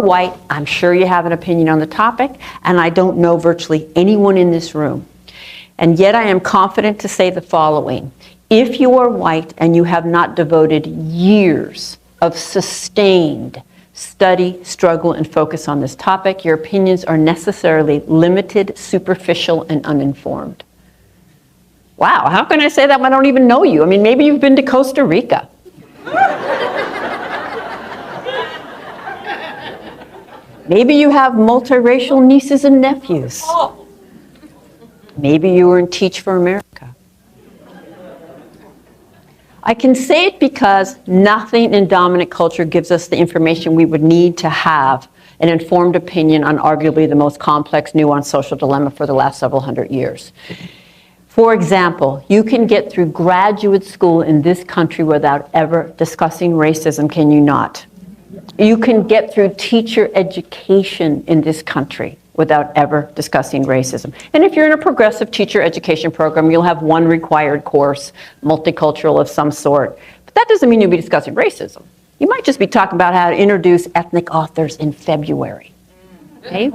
white, I'm sure you have an opinion on the topic, and I don't know virtually anyone in this room. And yet I am confident to say the following. If you are white and you have not devoted years of sustained study, struggle, and focus on this topic, your opinions are necessarily limited, superficial, and uninformed. Wow, how can I say that when I don't even know you? I mean, maybe you've been to Costa Rica. Maybe you have multiracial nieces and nephews. Maybe you were in Teach for America. I can say it because nothing in dominant culture gives us the information we would need to have an informed opinion on arguably the most complex, nuanced social dilemma for the last several hundred years. For example, you can get through graduate school in this country without ever discussing racism, can you not? You can get through teacher education in this country without ever discussing racism. And if you're in a progressive teacher education program, you'll have one required course, multicultural of some sort. But that doesn't mean you'll be discussing racism. You might just be talking about how to introduce ethnic authors in February. Okay?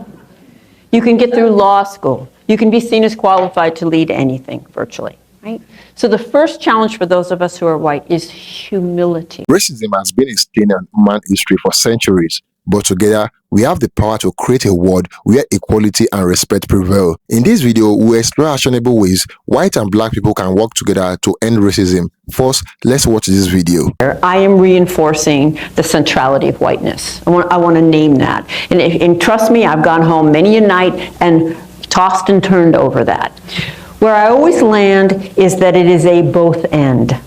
You can get through law school. You can be seen as qualified to lead anything, virtually. Right? So the first challenge for those of us who are white is humility. Racism has been a stain on human history for centuries, but together we have the power to create a world where equality and respect prevail. In this video, we explore actionable ways white and black people can work together to end racism. First, let's watch this video. I am reinforcing the centrality of whiteness. I want to name that. And trust me, I've gone home many a night and tossed and turned over that. Where I always land is that it is a both and,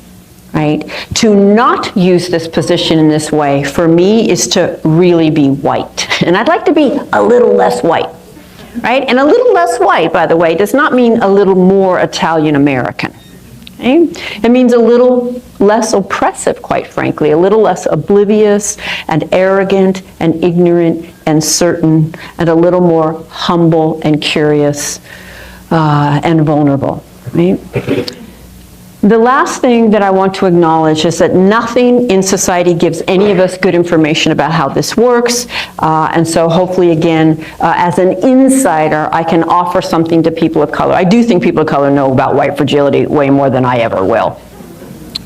right? To not use this position in this way, for me, is to really be white. And I'd like to be a little less white, right? And a little less white, by the way, does not mean a little more Italian-American. Okay? It means a little less oppressive, quite frankly, a little less oblivious and arrogant and ignorant and certain, and a little more humble and curious and vulnerable. Right? The last thing that I want to acknowledge is that nothing in society gives any of us good information about how this works, and so hopefully, again, as an insider, I can offer something to people of color. I do think people of color know about white fragility way more than I ever will.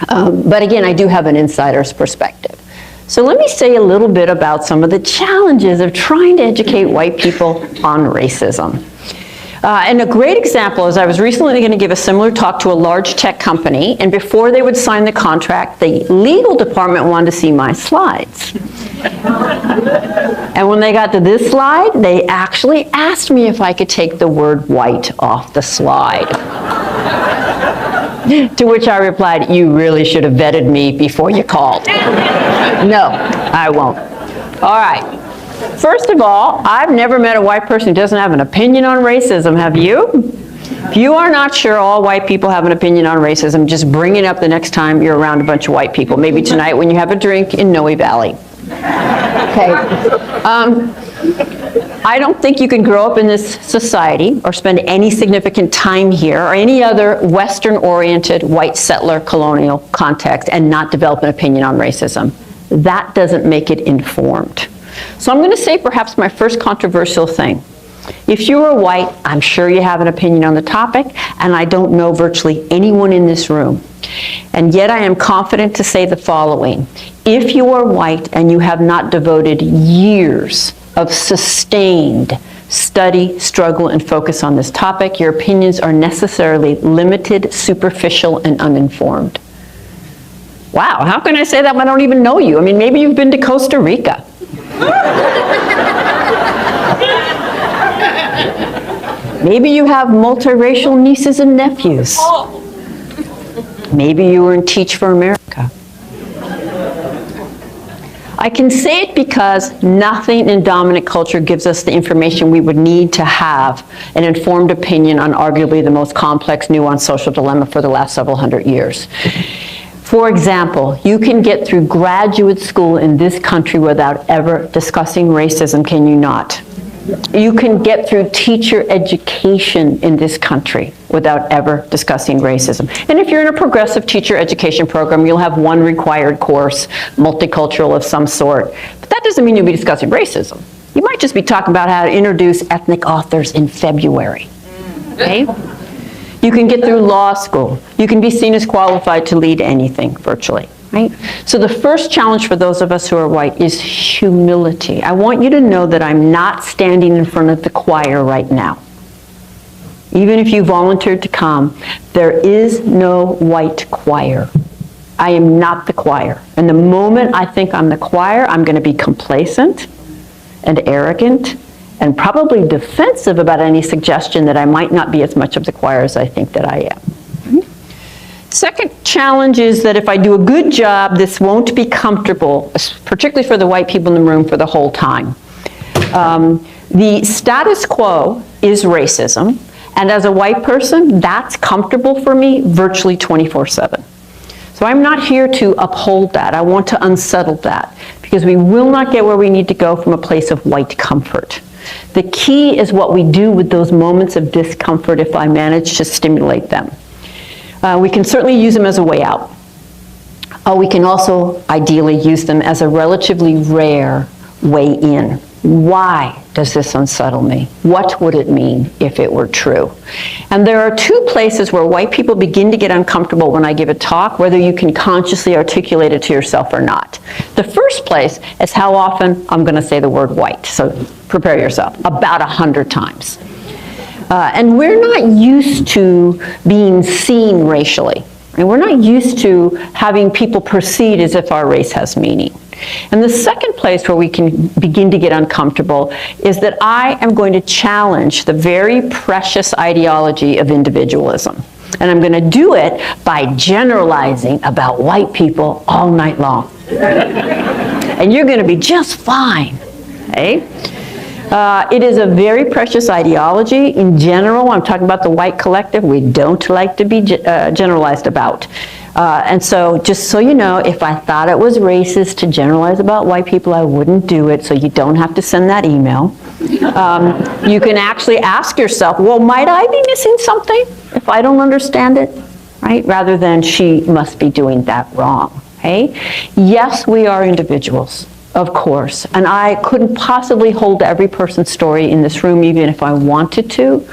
But again, I do have an insider's perspective. So let me say a little bit about some of the challenges of trying to educate white people on racism. And a great example is I was recently going to give a similar talk to a large tech company, and before they would sign the contract, the legal department wanted to see my slides. And when they got to this slide, they actually asked me if I could take the word white off the slide. To which I replied, you really should have vetted me before you called. No, I won't. All right. First of all, I've never met a white person who doesn't have an opinion on racism, have you? If you are not sure all white people have an opinion on racism, just bring it up the next time you're around a bunch of white people. Maybe tonight when you have a drink in Noe Valley. Okay. I don't think you can grow up in this society or spend any significant time here or any other Western-oriented white settler colonial context and not develop an opinion on racism. That doesn't make it informed. So I'm going to say perhaps my first controversial thing. If you are white, I'm sure you have an opinion on the topic, and I don't know virtually anyone in this room. And yet I am confident to say the following. If you are white and you have not devoted years of sustained study, struggle, and focus on this topic, your opinions are necessarily limited, superficial, and uninformed. Wow, how can I say that when I don't even know you? I mean, maybe you've been to Costa Rica. Maybe you have multiracial nieces and nephews. Maybe you were in Teach for America. I can say it because nothing in dominant culture gives us the information we would need to have an informed opinion on arguably the most complex, nuanced social dilemma for the last several hundred years. For example, you can get through graduate school in this country without ever discussing racism, can you not? you can get through teacher education in this country without ever discussing racism. And if you're in a progressive teacher education program, you'll have one required course, multicultural of some sort. But that doesn't mean you'll be discussing racism. You might just be talking about how to introduce ethnic authors in February. Okay? You can get through law school. You can be seen as qualified to lead anything virtually. Right? So the first challenge for those of us who are white is humility. I want you to know that I'm not standing in front of the choir right now. Even if you volunteered to come, there is no white choir. I am not the choir. And the moment I think I'm the choir, I'm going to be complacent and arrogant and probably defensive about any suggestion that I might not be as much of the choir as I think that I am. Second challenge is that if I do a good job, this won't be comfortable, particularly for the white people in the room, for the whole time. The status quo is racism, and as a white person, that's comfortable for me virtually 24/7. So I'm not here to uphold that. I want to unsettle that, because we will not get where we need to go from a place of white comfort. The key is what we do with those moments of discomfort if I manage to stimulate them. We can certainly use them as a way out. We can also ideally use them as a relatively rare way in. Why does this unsettle me? What would it mean if it were true? And there are two places where white people begin to get uncomfortable when I give a talk, whether you can consciously articulate it to yourself or not. The first place is how often I'm going to say the word white. So prepare yourself, about 100 times. And we're not used to being seen racially. And we're not used to having people proceed as if our race has meaning. And the second place where we can begin to get uncomfortable is that I am going to challenge the very precious ideology of individualism. And I'm going to do it by generalizing about white people all night long. And you're going to be just fine. Okay? It is a very precious ideology. In general, I'm talking about the white collective, we don't like to be generalized about. And so, just so you know, if I thought it was racist to generalize about white people, I wouldn't do it, so you don't have to send that email. You can actually ask yourself, well, might I be missing something if I don't understand it? Right? Rather than she must be doing that wrong. Okay? Yes, we are individuals. Of course, and I couldn't possibly hold every person's story in this room even if I wanted to.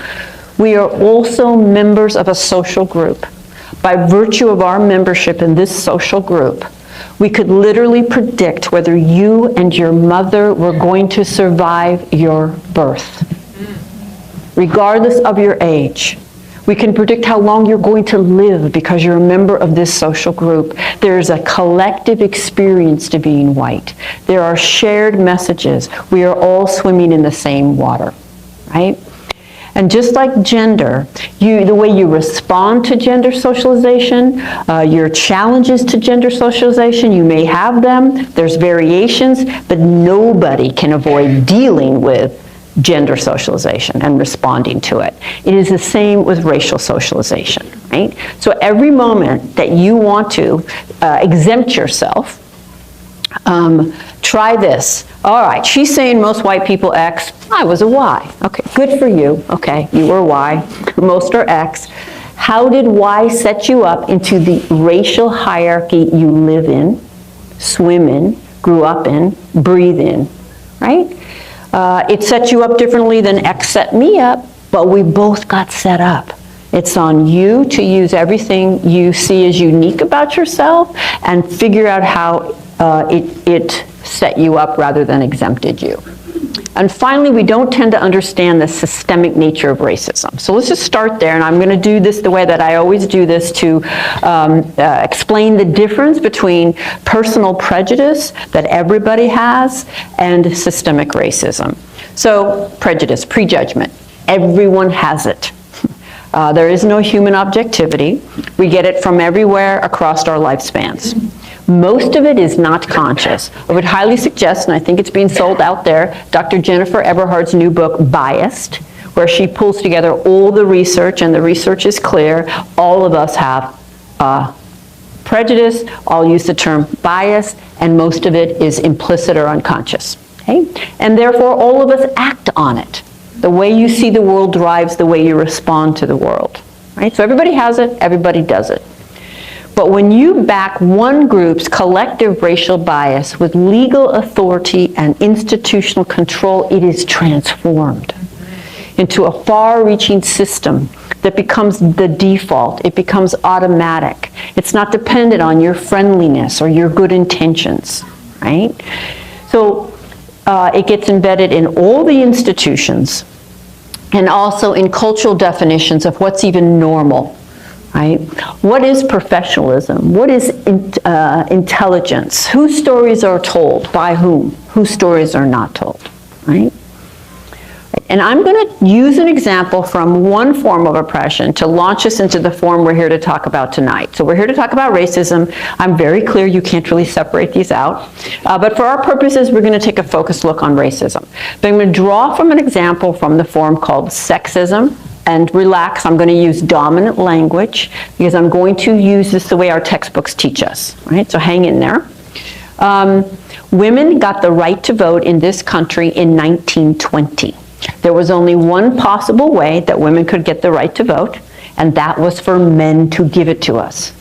We are also members of a social group. By virtue of our membership in this social group, we could literally predict whether you and your mother were going to survive your birth, regardless of your age. We can predict how long you're going to live because you're a member of this social group. There's a collective experience to being white. There are shared messages. We are all swimming in the same water, right? And just like gender, the way you respond to gender socialization, your challenges to gender socialization, you may have them. There's variations, but nobody can avoid dealing with gender socialization and responding to it. It is the same with racial socialization, right? So every moment that you want to exempt yourself, try this. All right, she's saying most white people X. I was a Y. Okay, good for you. Okay, you were Y. Most are X. How did Y set you up into the racial hierarchy you live in, swim in, grew up in, breathe in, right? It set you up differently than X set me up, but we both got set up. It's on you to use everything you see as unique about yourself and figure out how it set you up rather than exempted you. And finally, we don't tend to understand the systemic nature of racism. So let's just start there, and I'm going to do this the way that I always do this to explain the difference between personal prejudice that everybody has and systemic racism. So prejudice, prejudgment, everyone has it. There is no human objectivity. We get it from everywhere across our lifespans. Most of it is not conscious. I would highly suggest, and I think it's being sold out there, Dr. Jennifer Eberhard's new book, Biased, where she pulls together all the research, and the research is clear. All of us have prejudice. I'll use the term bias, and most of it is implicit or unconscious. Okay? And therefore, all of us act on it. The way you see the world drives the way you respond to the world. Right? So everybody has it, everybody does it. But when you back one group's collective racial bias with legal authority and institutional control, it is transformed into a far-reaching system that becomes the default. It becomes automatic. It's not dependent on your friendliness or your good intentions, right? So it gets embedded in all the institutions and also in cultural definitions of what's even normal, right? What is professionalism? What is intelligence? Whose stories are told by whom? Whose stories are not told, right? And I'm going to use an example from one form of oppression to launch us into the form we're here to talk about tonight. So we're here to talk about racism. I'm very clear you can't really separate these out. But for our purposes, we're going to take a focused look on racism. But I'm going to draw from an example from the form called sexism. And relax, I'm going to use dominant language because I'm going to use this the way our textbooks teach us. Right? So hang in there. Women got the right to vote in this country in 1920. There was only one possible way that women could get the right to vote, and that was for men to give it to us.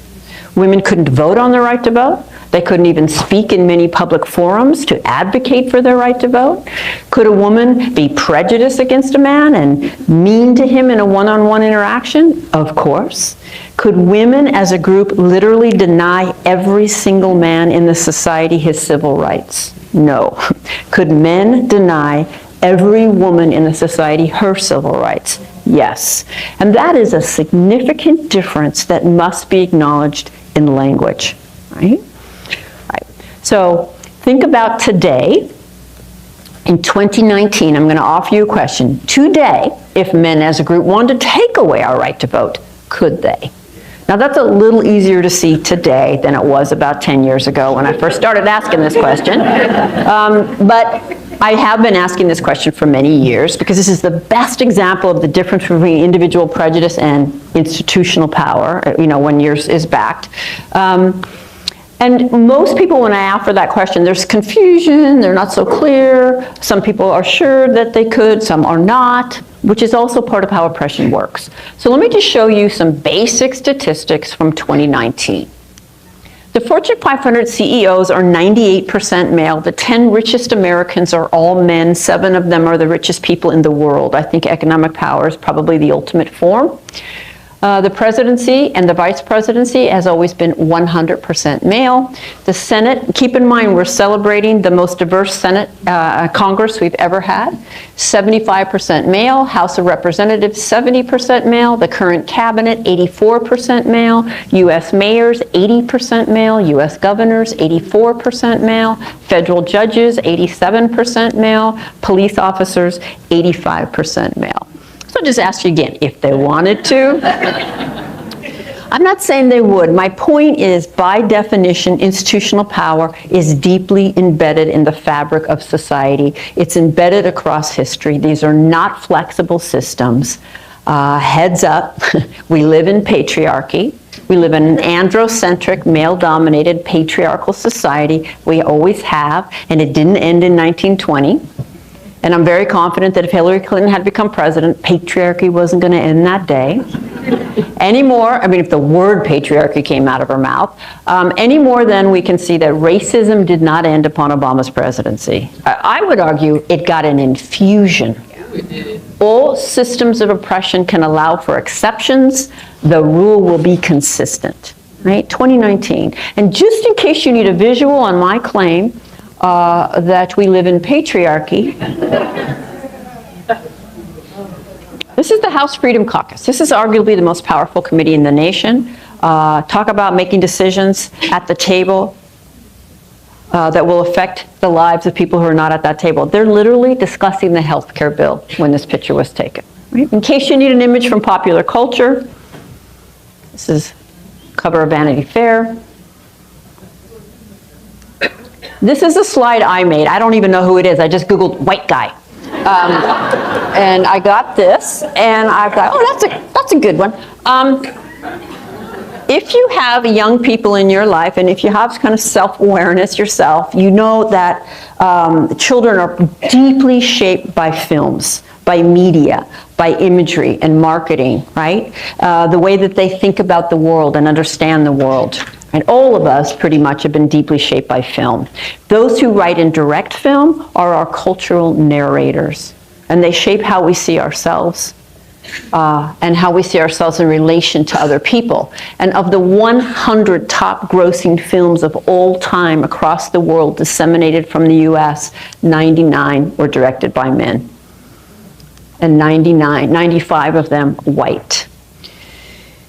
Women couldn't vote on their right to vote. They couldn't even speak in many public forums to advocate for their right to vote. Could a woman be prejudiced against a man and mean to him in a one-on-one interaction? Of course. Could women as a group literally deny every single man in the society his civil rights? No. Could men deny every woman in the society her civil rights? Yes. And that is a significant difference that must be acknowledged in language, right? Right. So think about today. In 2019, I'm going to offer you a question. Today, if men as a group wanted to take away our right to vote, could they? Now that's a little easier to see today than it was about 10 years ago when I first started asking this question. But I have been asking this question for many years because this is the best example of the difference between individual prejudice and institutional power, you know, when yours is backed. And most people, when I offer that question, there's confusion, they're not so clear. Some people are sure that they could, some are not, which is also part of how oppression works. So let me just show you some basic statistics from 2019. The Fortune 500 CEOs are 98% male. The 10 richest Americans are all men. 7 of them are the richest people in the world. I think economic power is probably the ultimate form. The presidency and the vice presidency has always been 100% male. The Senate, keep in mind we're celebrating the most diverse Senate Congress we've ever had. 75% male. House of Representatives, 70% male. The current cabinet, 84% male. U.S. mayors, 80% male. U.S. governors, 84% male. Federal judges, 87% male. Police officers, 85% male. So I'll just ask you again, if they wanted to. I'm not saying they would. My point is, by definition, institutional power is deeply embedded in the fabric of society. It's embedded across history. These are not flexible systems. Heads up, we live in patriarchy. We live in an androcentric, male-dominated, patriarchal society. We always have, and it didn't end in 1920. And I'm very confident that if Hillary Clinton had become president, patriarchy wasn't going to end that day. Anymore, I mean, if the word patriarchy came out of her mouth, any more than we can see that racism did not end upon Obama's presidency. I would argue it got an infusion. All systems of oppression can allow for exceptions. The rule will be consistent, right? 2019. And just in case you need a visual on my claim, that we live in patriarchy. This is the House Freedom Caucus. This is arguably the most powerful committee in the nation. Talk about making decisions at the table that will affect the lives of people who are not at that table. They're literally discussing the health care bill when this picture was taken. Right? In case you need an image from popular culture, this is cover of Vanity Fair. This is a slide I made. I don't even know who it is. I just Googled white guy. And I got this, and I thought, oh, that's a good one. if you have young people in your life, and if you have kind of self-awareness yourself, you know that children are deeply shaped by films, by media, by imagery and marketing, right? The way that they think about the world and understand the world. And all of us pretty much have been deeply shaped by film. Those who write and direct film are our cultural narrators, and they shape how we see ourselves. And how we see ourselves in relation to other people. And of the 100 top grossing films of all time across the world disseminated from the US, 99 were directed by men. And 95 of them white.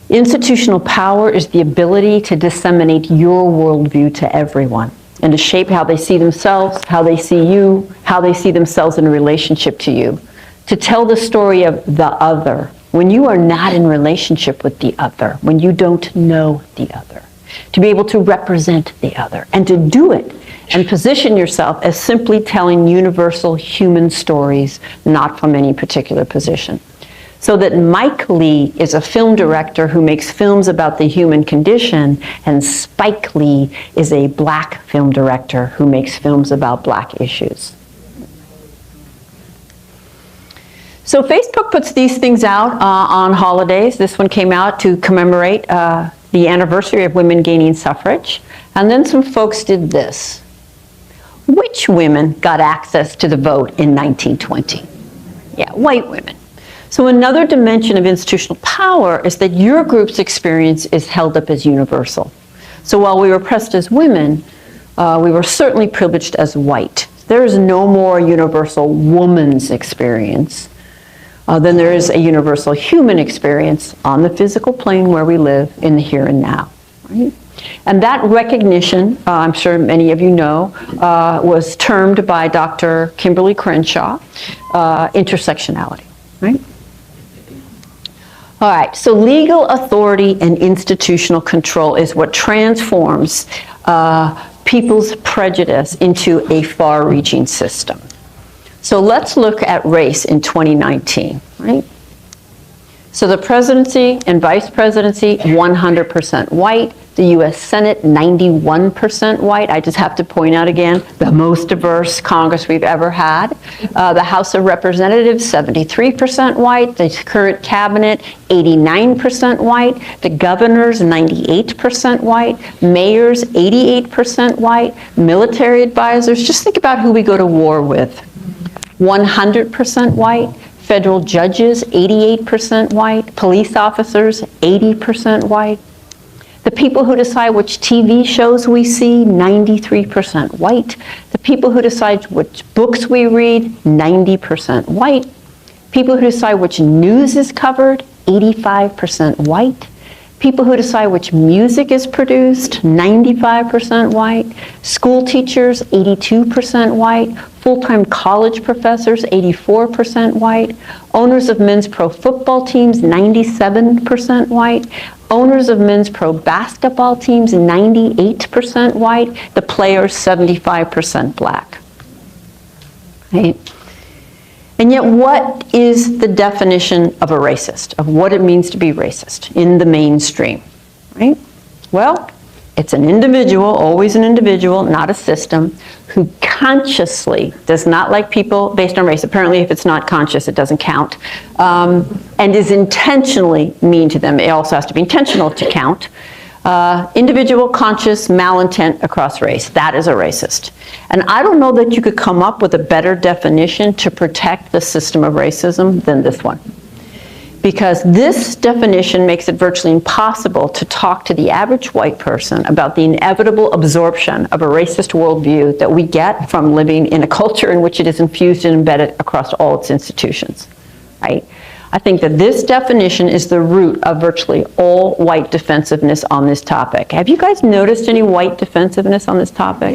Institutional power is the ability to disseminate your worldview to everyone and to shape how they see themselves, how they see you, how they see themselves in relationship to you. To tell the story of the other, when you are not in relationship with the other, when you don't know the other, to be able to represent the other, and to do it and position yourself as simply telling universal human stories, not from any particular position. So that Mike Lee is a film director who makes films about the human condition, and Spike Lee is a black film director who makes films about black issues. So Facebook puts these things out on holidays. This one came out to commemorate the anniversary of women gaining suffrage. And then some folks did this. Which women got access to the vote in 1920? Yeah, white women. So another dimension of institutional power is that your group's experience is held up as universal. So while we were oppressed as women, we were certainly privileged as white. There is no more universal woman's experience then there is a universal human experience on the physical plane where we live in the here and now. Right? And that recognition, I'm sure many of you know, was termed by Dr. Kimberly Crenshaw, intersectionality. Right? All right, so legal authority and institutional control is what transforms people's prejudice into a far-reaching system. So let's look at race in 2019, right? So the presidency and vice presidency, 100% white. The US Senate, 91% white. I just have to point out again, the most diverse Congress we've ever had. The House of Representatives, 73% white. The current cabinet, 89% white. The governors, 98% white. Mayors, 88% white. Military advisors, just think about who we go to war with. 100% white. Federal judges, 88% white. Police officers, 80% white. The people who decide which TV shows we see, 93% white. The people who decide which books we read, 90% white. People who decide which news is covered, 85% white. People who decide which music is produced, 95% white. School teachers, 82% white. Full-time college professors, 84% white. Owners of men's pro football teams, 97% white. Owners of men's pro basketball teams, 98% white. The players, 75% black. Right? And yet, what is the definition of a racist, of what it means to be racist in the mainstream? Right? Well, it's an individual, always an individual, not a system, who consciously does not like people based on race. Apparently, if it's not conscious, it doesn't count. And is intentionally mean to them. It also has to be intentional to count. Individual, conscious, malintent across race. That is a racist. And I don't know that you could come up with a better definition to protect the system of racism than this one. Because this definition makes it virtually impossible to talk to the average white person about the inevitable absorption of a racist worldview that we get from living in a culture in which it is infused and embedded across all its institutions, right? I think that this definition is the root of virtually all white defensiveness on this topic. Have you guys noticed any white defensiveness on this topic?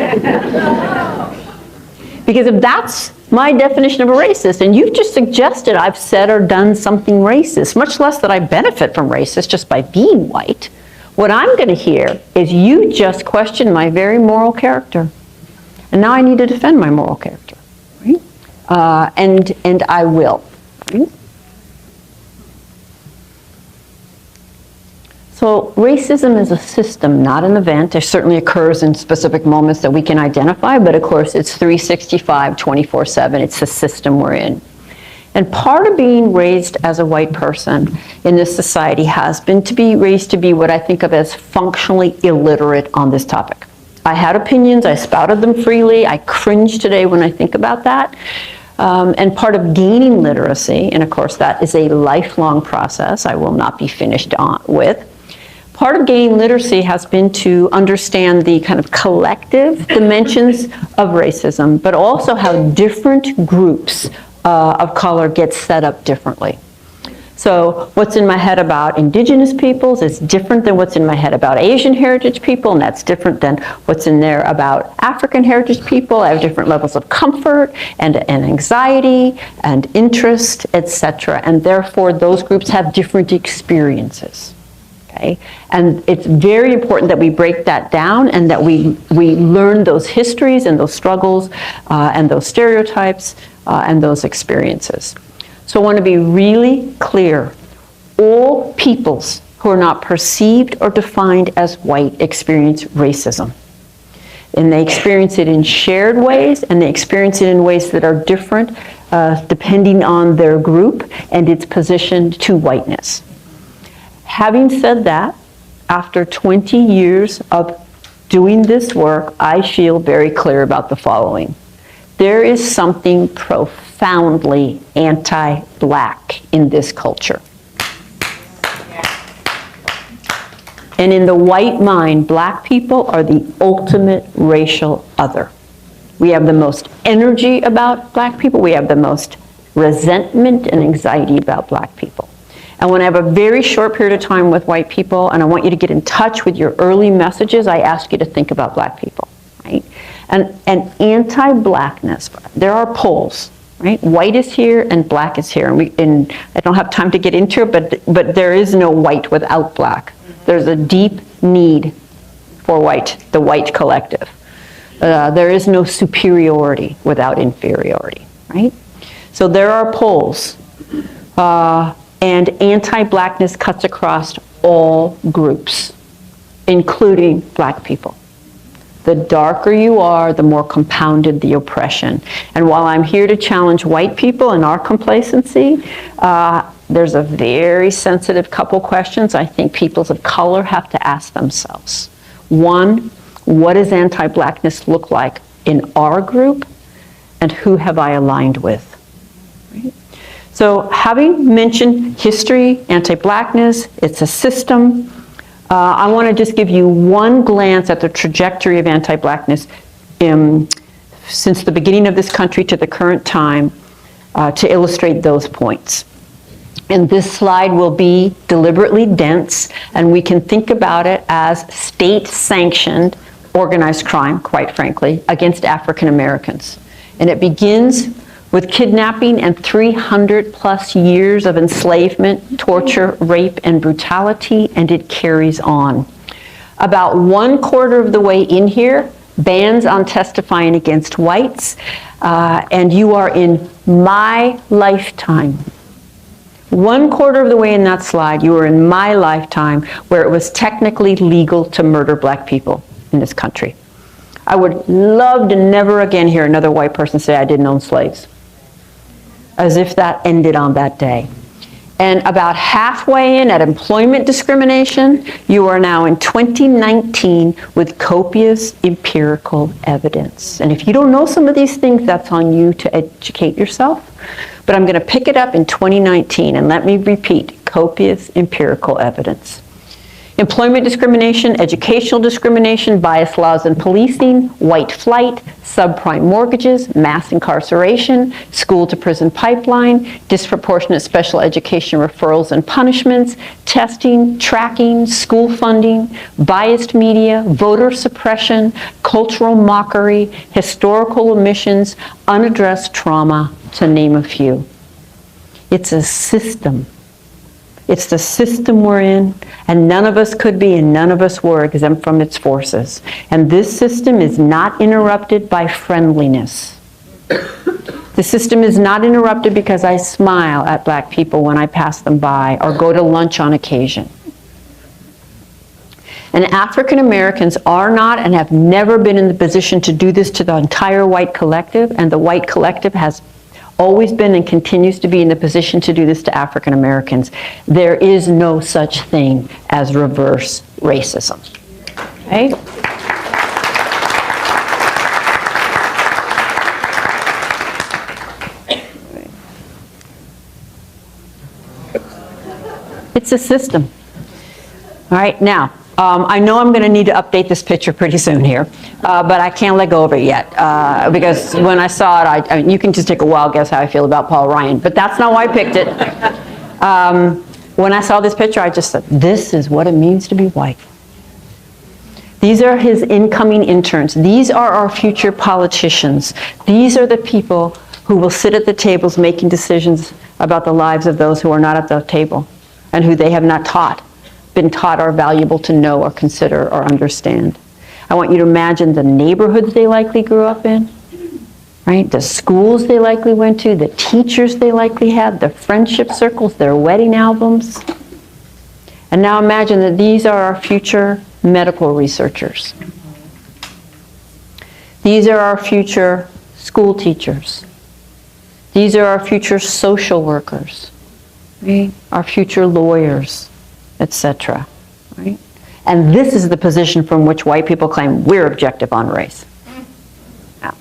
Because if that's my definition of a racist, and you've just suggested I've said or done something racist, much less that I benefit from racist just by being white, what I'm going to hear is you just question my very moral character. And now I need to defend my moral character. Right? And I will. Right? So racism is a system, not an event. It certainly occurs in specific moments that we can identify, but of course it's 365, 24/7. It's the system we're in. And part of being raised as a white person in this society has been to be raised to be what I think of as functionally illiterate on this topic. I had opinions, I spouted them freely, I cringe today when I think about that. And part of gaining literacy, and of course that is a lifelong process, I will not be finished with. Part of gaining literacy has been to understand the kind of collective dimensions of racism, but also how different groups of color get set up differently. So what's in my head about indigenous peoples is different than what's in my head about Asian heritage people, and that's different than what's in there about African heritage people. I have different levels of comfort and anxiety and interest, etc. And therefore those groups have different experiences. Okay? And it's very important that we break that down and that we learn those histories and those struggles and those stereotypes and those experiences. So I want to be really clear. All peoples who are not perceived or defined as white experience racism. And they experience it in shared ways, and they experience it in ways that are different depending on their group and its position to whiteness. Having said that, after 20 years of doing this work, I feel very clear about the following. There is something profoundly anti-black in this culture. And in the white mind, black people are the ultimate racial other. We have the most energy about black people. We have the most resentment and anxiety about black people. And when I have a very short period of time with white people, and I want you to get in touch with your early messages, I ask you to think about black people, right? And anti-blackness, there are poles, right? White is here and black is here. And I don't have time to get into it, but there is no white without black. There's a deep need for white, the white collective. There is no superiority without inferiority, right? So there are poles. And anti-blackness cuts across all groups, including black people. The darker you are, the more compounded the oppression. And while I'm here to challenge white people in our complacency, there's a very sensitive couple questions I think peoples of color have to ask themselves. One, what does anti-blackness look like in our group, and who have I aligned with? Right? So having mentioned history, anti-blackness, it's a system, I want to just give you one glance at the trajectory of anti-blackness since the beginning of this country to the current time to illustrate those points. And this slide will be deliberately dense, and we can think about it as state-sanctioned organized crime, quite frankly, against African Americans. And it begins with kidnapping and 300 plus years of enslavement, torture, rape, and brutality, and it carries on. About 1/4 of the way in here, bans on testifying against whites, and you are in my lifetime. 1/4 of the way in that slide, you were in my lifetime where it was technically legal to murder black people in this country. I would love to never again hear another white person say I didn't own slaves, as if that ended on that day. And about halfway in at employment discrimination, you are now in 2019 with copious empirical evidence. And if you don't know some of these things, that's on you to educate yourself. But I'm going to pick it up in 2019, and let me repeat, copious empirical evidence. Employment discrimination, educational discrimination, bias laws in policing, white flight, subprime mortgages, mass incarceration, school-to-prison pipeline, disproportionate special education referrals and punishments, testing, tracking, school funding, biased media, voter suppression, cultural mockery, historical omissions, unaddressed trauma, to name a few. It's a system. It's the system we're in, and none of us could be and none of us were exempt from its forces. And this system is not interrupted by friendliness. The system is not interrupted because I smile at black people when I pass them by or go to lunch on occasion. And African Americans are not and have never been in the position to do this to the entire white collective, and the white collective has always been and continues to be in the position to do this to African Americans. There is no such thing as reverse racism. Okay? It's a system. All right, now, I know I'm going to need to update this picture pretty soon here, but I can't let go of it yet, because when I saw it, I mean, you can just take a wild guess how I feel about Paul Ryan, but that's not why I picked it. When I saw this picture, I just said, this is what it means to be white. These are his incoming interns. These are our future politicians. These are the people who will sit at the tables making decisions about the lives of those who are not at the table and who they have not been taught are valuable to know or consider or understand. I want you to imagine the neighborhoods they likely grew up in, right? The schools they likely went to, the teachers they likely had, the friendship circles, their wedding albums. And now imagine that these are our future medical researchers. These are our future school teachers. These are our future social workers, right? Our future lawyers, etc. Right? And this is the position from which white people claim we're objective on race. Now,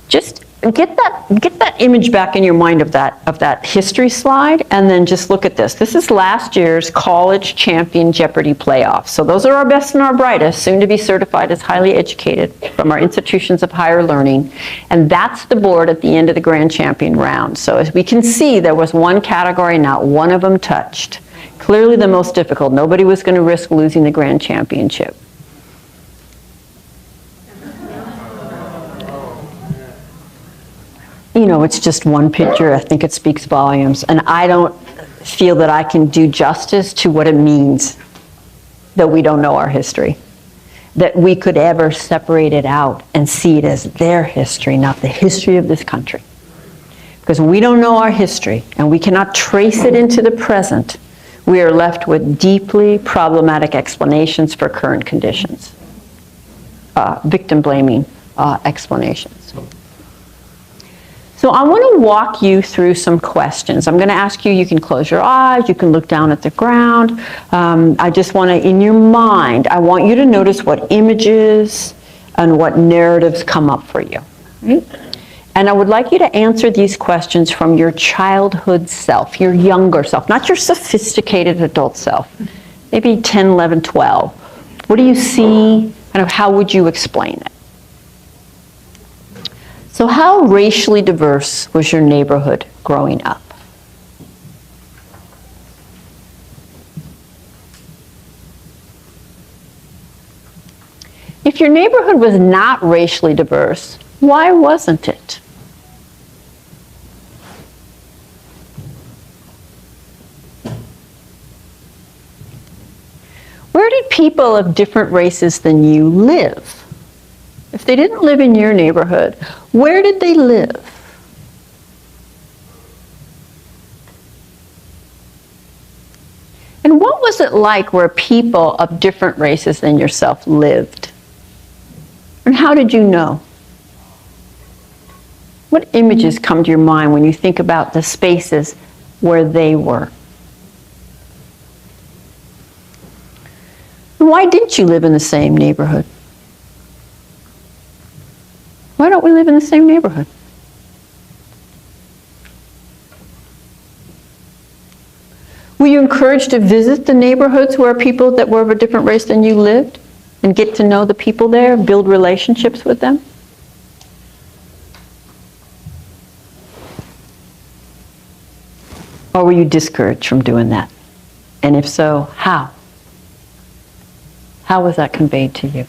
just get that image back in your mind of that history slide, and then just look at this. This is last year's college champion Jeopardy playoffs. So those are our best and our brightest, soon to be certified as highly educated from our institutions of higher learning. And that's the board at the end of the grand champion round. So as we can see, there was one category, not one of them touched. Clearly the most difficult. Nobody was going to risk losing the grand championship. You know, it's just one picture. I think it speaks volumes. And I don't feel that I can do justice to what it means that we don't know our history. That we could ever separate it out and see it as their history, not the history of this country. Because when we don't know our history and we cannot trace it into the present, we are left with deeply problematic explanations for current conditions. Victim blaming explanations. So I want to walk you through some questions. I'm going to ask you, you can close your eyes, you can look down at the ground. I just want to, in your mind, I want you to notice what images and what narratives come up for you. Right? And I would like you to answer these questions from your childhood self, your younger self, not your sophisticated adult self, maybe 10, 11, 12. What do you see? Kind of how would you explain it? So how racially diverse was your neighborhood growing up? If your neighborhood was not racially diverse, why wasn't it? Where did people of different races than you live? If they didn't live in your neighborhood, where did they live? And what was it like where people of different races than yourself lived? And how did you know? What images come to your mind when you think about the spaces where they were? And why didn't you live in the same neighborhood? Why don't we live in the same neighborhood? Were you encouraged to visit the neighborhoods where people that were of a different race than you lived and get to know the people there, build relationships with them? Or were you discouraged from doing that? And if so, how? How was that conveyed to you?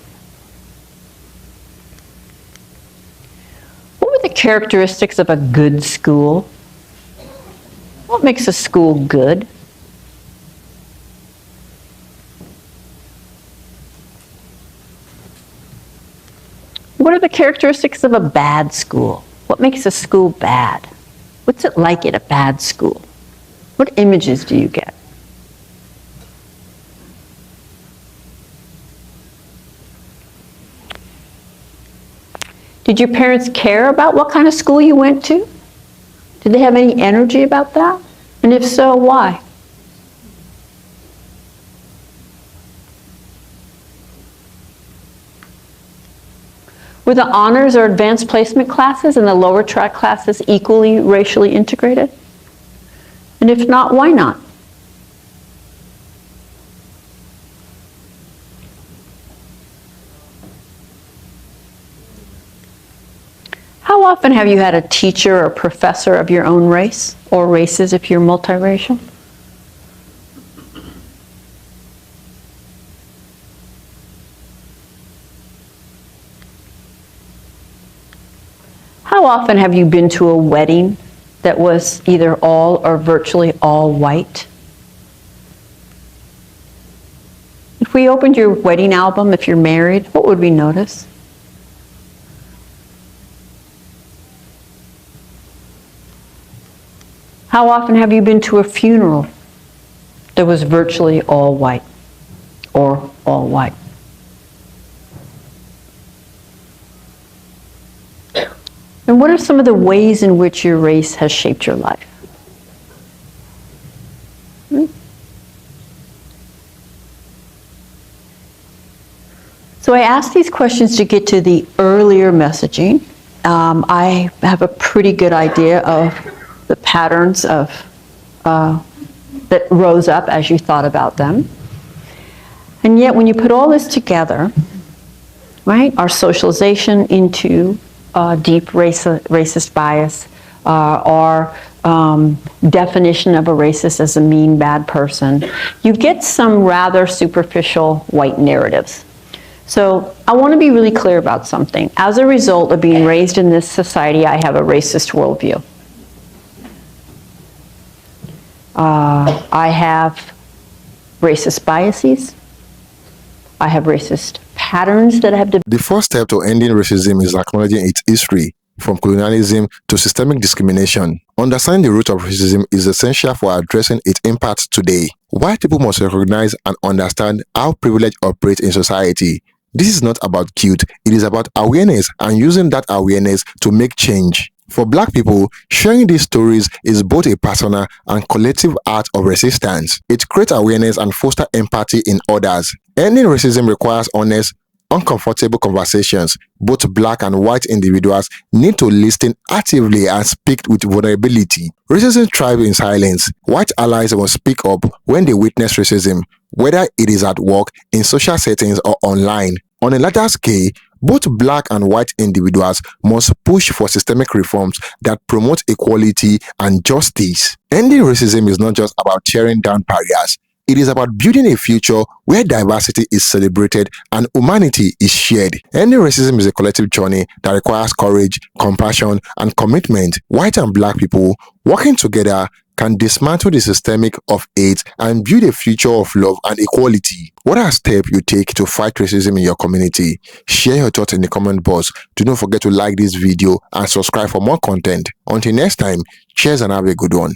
What were the characteristics of a good school? What makes a school good? What are the characteristics of a bad school? What makes a school bad? What's it like at a bad school? What images do you get? Did your parents care about what kind of school you went to? Did they have any energy about that? And if so, why? Were the honors or advanced placement classes and the lower track classes equally racially integrated? And if not, why not? How often have you had a teacher or professor of your own race, or races if you're multiracial? How often have you been to a wedding that was either all or virtually all white? If we opened your wedding album, if you're married, what would we notice? How often have you been to a funeral that was virtually all white or all white? And what are some of the ways in which your race has shaped your life? So I asked these questions to get to the earlier messaging. I have a pretty good idea of the patterns of that rose up as you thought about them. And yet when you put all this together, right, our socialization into deep racist bias, our definition of a racist as a mean, bad person, you get some rather superficial white narratives. So I want to be really clear about something. As a result of being raised in this society, I have a racist worldview. I have racist biases. I have racist patterns that I have The first step to ending racism is acknowledging its history, from colonialism to systemic discrimination. Understanding the root of racism is essential for addressing its impact today. White people must recognize and understand how privilege operates in society. This is not about guilt, it is about awareness and using that awareness to make change. For Black people, sharing these stories is both a personal and collective act of resistance. It creates awareness and fosters empathy in others. Ending racism requires honest, uncomfortable conversations. Both Black and white individuals need to listen actively and speak with vulnerability. Racism thrives in silence. White allies must speak up when they witness racism, whether it is at work, in social settings, or online. On a larger scale, both Black and white individuals must push for systemic reforms that promote equality and justice. Ending racism is not just about tearing down barriers. It is about building a future where diversity is celebrated and humanity is shared. Ending racism is a collective journey that requires courage, compassion, and commitment. White and Black people working together can dismantle the systemic of hate and build a future of love and equality. What are steps you take to fight racism in your community? Share your thoughts in the comment box. Do not forget to like this video and subscribe for more content. Until next time, cheers and have a good one.